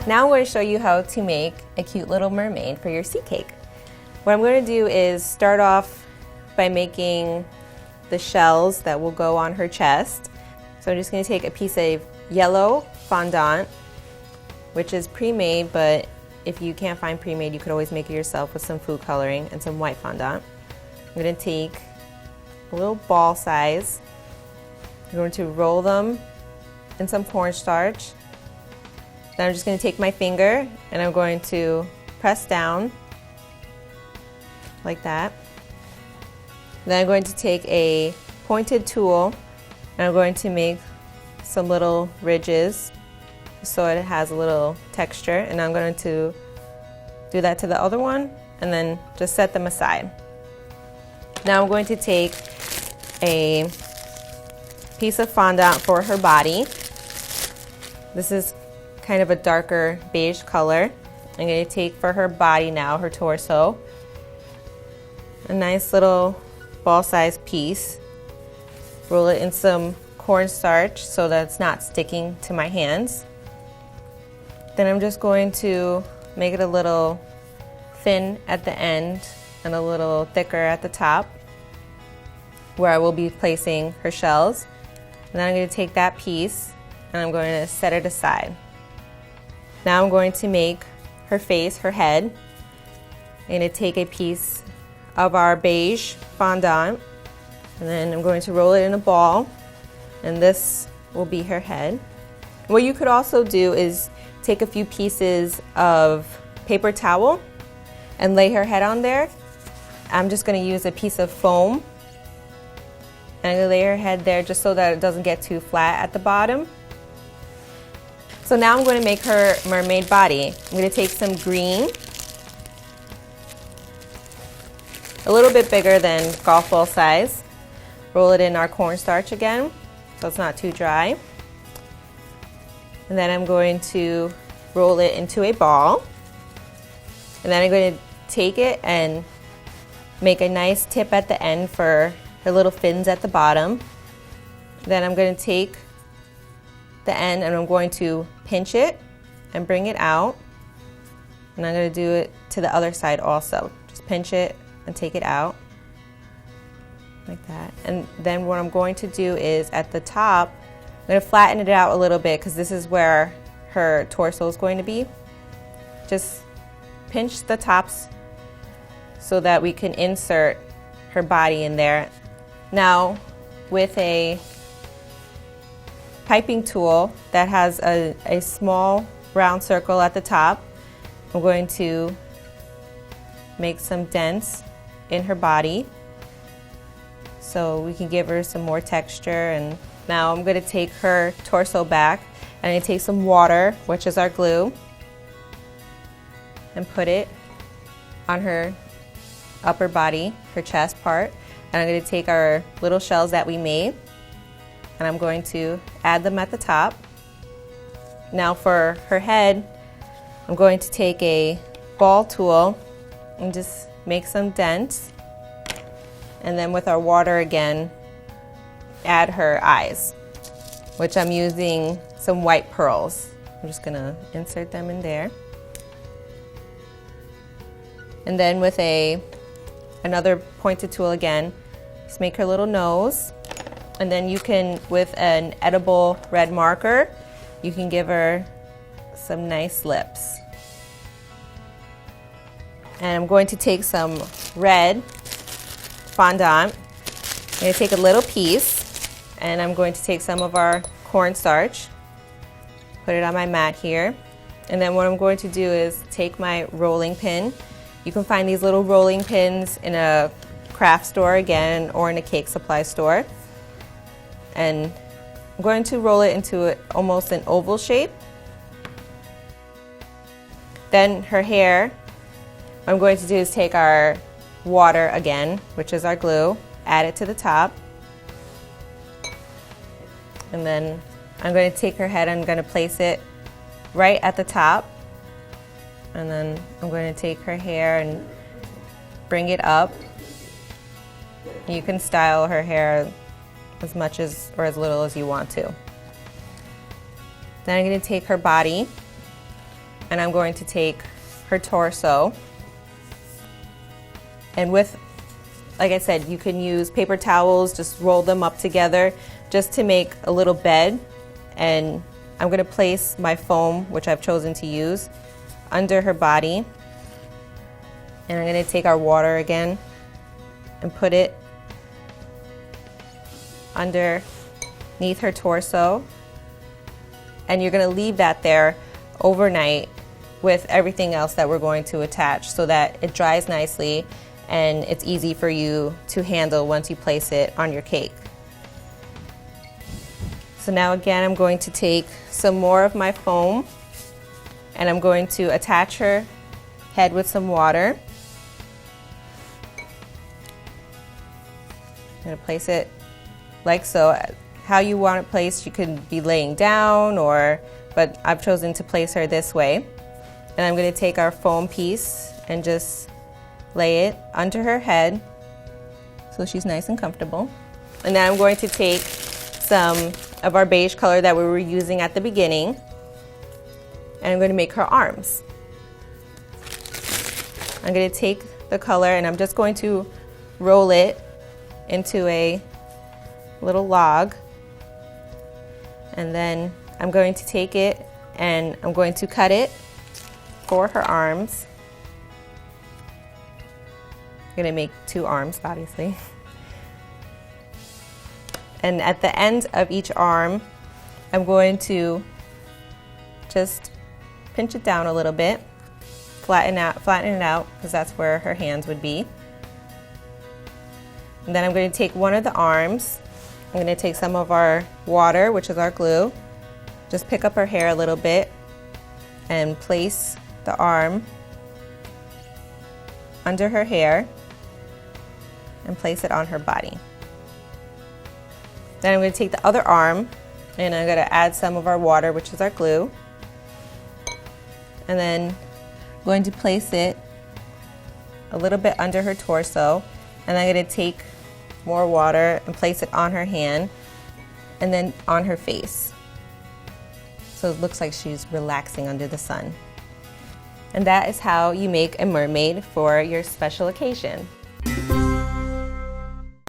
Now I'm going to show you how to make a cute little mermaid for your sea cake. What I'm going to do is start off by making the shells that will go on her chest. So I'm just going to take a piece of yellow fondant, which is pre-made, but if you can't find pre-made, you could always make it yourself with some food coloring and some white fondant. I'm going to take a little ball size. I'm going to roll them in some cornstarch. Then I'm just going to take my finger and I'm going to press down like that. Then I'm going to take a pointed tool and I'm going to make some little ridges so it has a little texture, and I'm going to do that to the other one and then just set them aside. Now I'm going to take a piece of fondant for her body. This is kind of a darker beige color. I'm going to take for her body now, her torso, a nice little ball-sized piece. Roll it in some cornstarch so that it's not sticking to my hands. Then I'm just going to make it a little thin at the end and a little thicker at the top, where I will be placing her shells. And then I'm going to take that piece and I'm going to set it aside. Now I'm going to make her face, her head. I'm going to take a piece of our beige fondant and then I'm going to roll it in a ball, and this will be her head. What you could also do is take a few pieces of paper towel and lay her head on there. I'm just going to use a piece of foam and I'm going to lay her head there just so that it doesn't get too flat at the bottom. So now I'm going to make her mermaid body. I'm going to take some green, a little bit bigger than golf ball size. Roll it in our cornstarch again so it's not too dry. And then I'm going to roll it into a ball. And then I'm going to take it and make a nice tip at the end for her little fins at the bottom. Then I'm going to take the end and I'm going to pinch it and bring it out. And I'm going to do it to the other side also. Just pinch it and take it out like that. And then what I'm going to do is at the top, I'm going to flatten it out a little bit because this is where her torso is going to be. Just pinch the tops so that we can insert her body in there. Now with a piping tool that has a small round circle at the top, I'm going to make some dents in her body so we can give her some more texture. And now I'm going to take her torso back and I'm going to take some water, which is our glue, and put it on her upper body, her chest part. And I'm going to take our little shells that we made and I'm going to add them at the top. Now for her head, I'm going to take a ball tool and just make some dents. And then with our water again, add her eyes, which I'm using some white pearls. I'm just gonna insert them in there. And then with another pointed tool again, just make her little nose. And then you can, with an edible red marker, you can give her some nice lips. And I'm going to take some red fondant. I'm going to take a little piece and I'm going to take some of our cornstarch, put it on my mat here. And then what I'm going to do is take my rolling pin. You can find these little rolling pins in a craft store again or in a cake supply store. And I'm going to roll it into almost an oval shape. Then her hair, what I'm going to do is take our water again, which is our glue, add it to the top. And then I'm going to take her head, I'm going to place it right at the top. And then I'm going to take her hair and bring it up. You can style her hair as much as or as little as you want to. Then I'm going to take her body and I'm going to take her torso, and with, like I said, you can use paper towels, just roll them up together just to make a little bed. And I'm going to place my foam, which I've chosen to use, under her body. And I'm going to take our water again and put it underneath her torso. And you're going to leave that there overnight with everything else that we're going to attach so that it dries nicely and it's easy for you to handle once you place it on your cake. So now again, I'm going to take some more of my foam and I'm going to attach her head with some water. I'm going to place it like so. How you want it placed, you could be laying down, but I've chosen to place her this way. And I'm going to take our foam piece and just lay it under her head so she's nice and comfortable. And then I'm going to take some of our beige color that we were using at the beginning, and I'm going to make her arms. I'm going to take the color and I'm just going to roll it into a little log, and then I'm going to take it and I'm going to cut it for her arms. I'm going to make 2 arms, obviously. And at the end of each arm, I'm going to just pinch it down a little bit, flatten it out, because that's where her hands would be. And then I'm going to take one of the arms. I'm going to take some of our water, which is our glue, just pick up her hair a little bit and place the arm under her hair and place it on her body. Then I'm going to take the other arm and I'm going to add some of our water, which is our glue, and then I'm going to place it a little bit under her torso, and I'm going to take more water and place it on her hand and then on her face. So it looks like she's relaxing under the sun. And that is how you make a mermaid for your special occasion.